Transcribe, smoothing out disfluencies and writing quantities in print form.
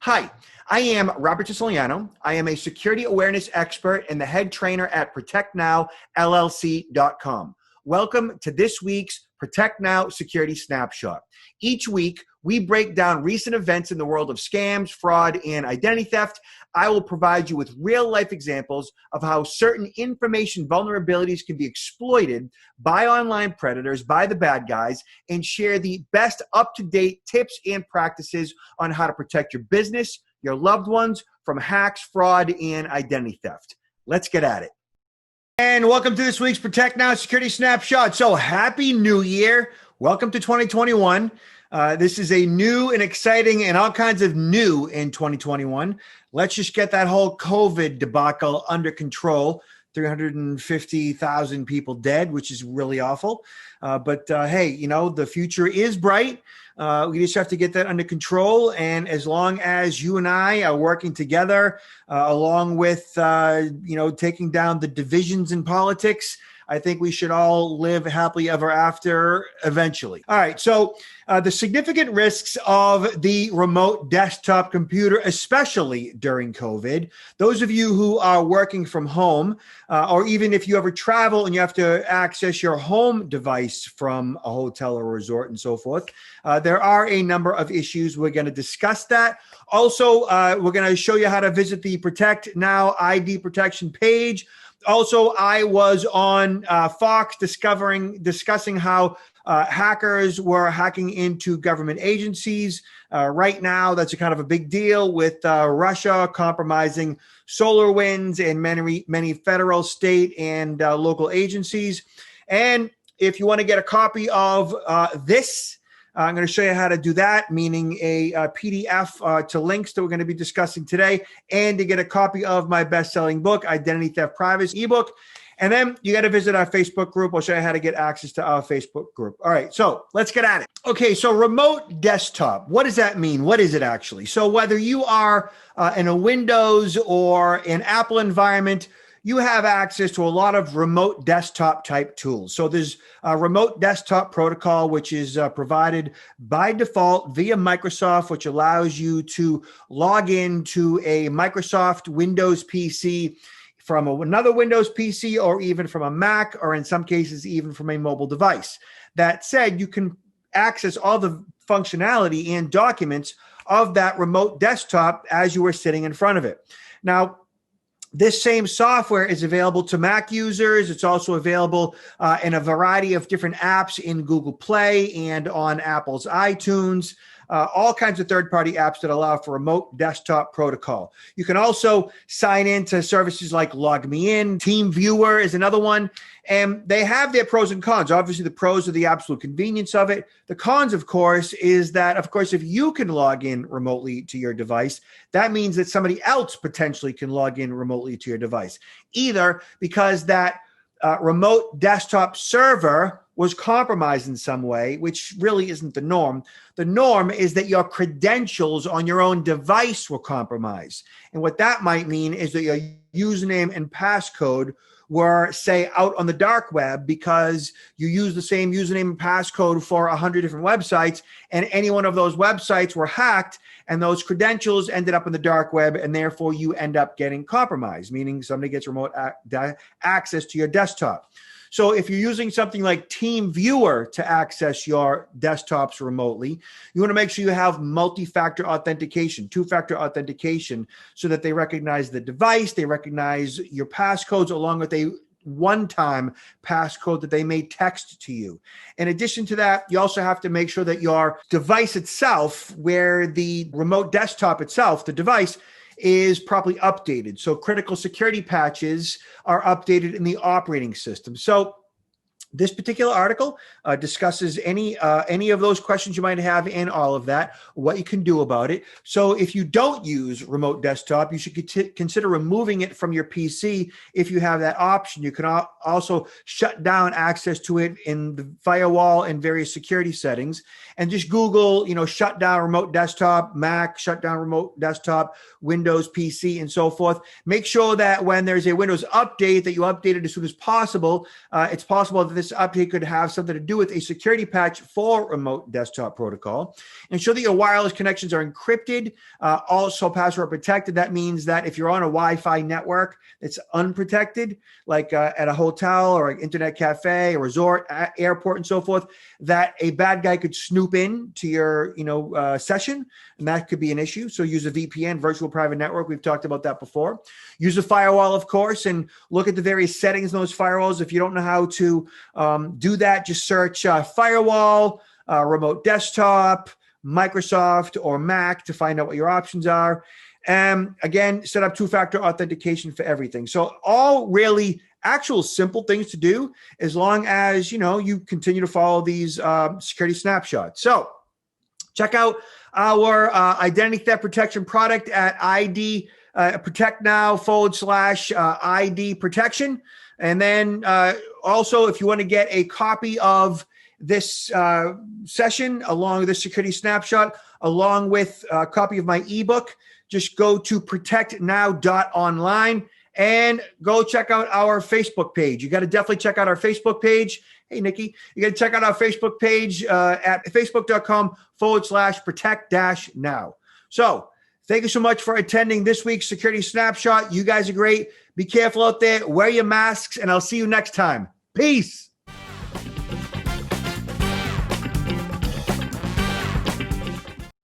Hi, I am Robert Siciliano. I am a security awareness expert and the head trainer at ProtectNowLLC.com. Welcome to this week's Protect Now Security Snapshot. Each week, we break down recent events in the world of scams, fraud, and identity theft. I will provide you with real-life examples of how certain information vulnerabilities can be exploited by online predators, by the bad guys, and share the best up-to-date tips and practices on how to protect your business, your loved ones from hacks, fraud, and identity theft. Let's get at it. And welcome to this week's Protect Now Security Snapshot. So happy New Year. Welcome to 2021. This is a new and exciting and all kinds of new in 2021. Let's just get that whole COVID debacle under control. 350,000 people dead, which is really awful. But hey, you know, the future is bright. We just have to get that under control. And as long as you and I are working together, along with, taking down the divisions in politics, I think we should all live happily ever after eventually. All right. So the significant risks of the remote desktop computer, especially during COVID, those of you who are working from home, or even if you ever travel and you have to access your home device from a hotel or resort and so forth, there are a number of issues. We're going to discuss that. Also, we're going to show you how to visit the Protect Now ID protection page. Also, I was on Fox discussing how hackers were hacking into government agencies. Right now, that's a kind of a big deal with Russia compromising SolarWinds and many federal, state, and local agencies. And if you want to get a copy of this, I'm going to show you how to do that, meaning a PDF to links that we're going to be discussing today, and to get a copy of my best-selling book, Identity Theft Privacy ebook. And then you got to visit our Facebook group. I'll show you how to get access to our Facebook group. All right, so let's get at it. Okay, so remote desktop. What does that mean? What is it actually? So whether you are in a Windows or an Apple environment, you have access to a lot of remote desktop type tools. So there's a remote desktop protocol, which is provided by default via Microsoft, which allows you to log into a Microsoft Windows PC from another Windows PC, or even from a Mac, or in some cases, even from a mobile device. That said, you can access all the functionality and documents of that remote desktop as you are sitting in front of it. Now, this same software is available to Mac users. It's also available in a variety of different apps in Google Play and on Apple's iTunes, all kinds of third-party apps that allow for remote desktop protocol. You can also sign into services like LogMeIn. TeamViewer is another one. And they have their pros and cons. Obviously, the pros are the absolute convenience of it. The cons, of course, is that, of course, if you can log in remotely to your device, that means that somebody else potentially can log in remotely to your device, either because that remote desktop server was compromised in some way, which really isn't the norm. The norm is that your credentials on your own device were compromised. And what that might mean is that your username and passcode were, say, out on the dark web because you use the same username and passcode for 100 different websites, and any one of those websites were hacked, and those credentials ended up in the dark web, and therefore you end up getting compromised, meaning somebody gets remote access to your desktop. So if you're using something like TeamViewer to access your desktops remotely, you want to make sure you have multi-factor authentication, two-factor authentication, so that they recognize the device, they recognize your passcodes, along with a one-time passcode that they may text to you. In addition to that, you also have to make sure that your device itself, where the remote desktop itself, the device, is properly updated. So critical security patches are updated in the operating system. So this particular article discusses any of those questions you might have, and all of that, what you can do about it. So if you don't use remote desktop, you should consider removing it from your PC if you have that option. You can also shut down access to it in the firewall and various security settings, and just Google, shut down remote desktop, Mac, shut down remote desktop, Windows PC, and so forth. Make sure that when there's a Windows update that you update it as soon as possible. It's possible that this update could have something to do with a security patch for remote desktop protocol. Ensure that your wireless connections are encrypted, also password protected. That means that if you're on a Wi-Fi network that's unprotected, like at a hotel or an internet cafe, a resort, airport, and so forth, that a bad guy could snoop in to your session, and that could be an issue. So use a VPN, virtual private network. We've talked about that before. Use a firewall, of course, and look at the various settings in those firewalls. If you don't know how to do that, just search firewall, remote desktop, Microsoft, or Mac to find out what your options are. Again, set up two-factor authentication for everything. So all really actual simple things to do as long as, you continue to follow these security snapshots. So check out our identity theft protection product at ID Protect Now /ID protection. And then also, if you want to get a copy of this session along with this security snapshot, along with a copy of my ebook, just go to protectnow.online and go check out our Facebook page. You got to definitely check out our Facebook page. Hey, Nikki, you got to check out our Facebook page at facebook.com/protect-now. So thank you so much for attending this week's Security Snapshot. You guys are great. Be careful out there. Wear your masks, and I'll see you next time. Peace.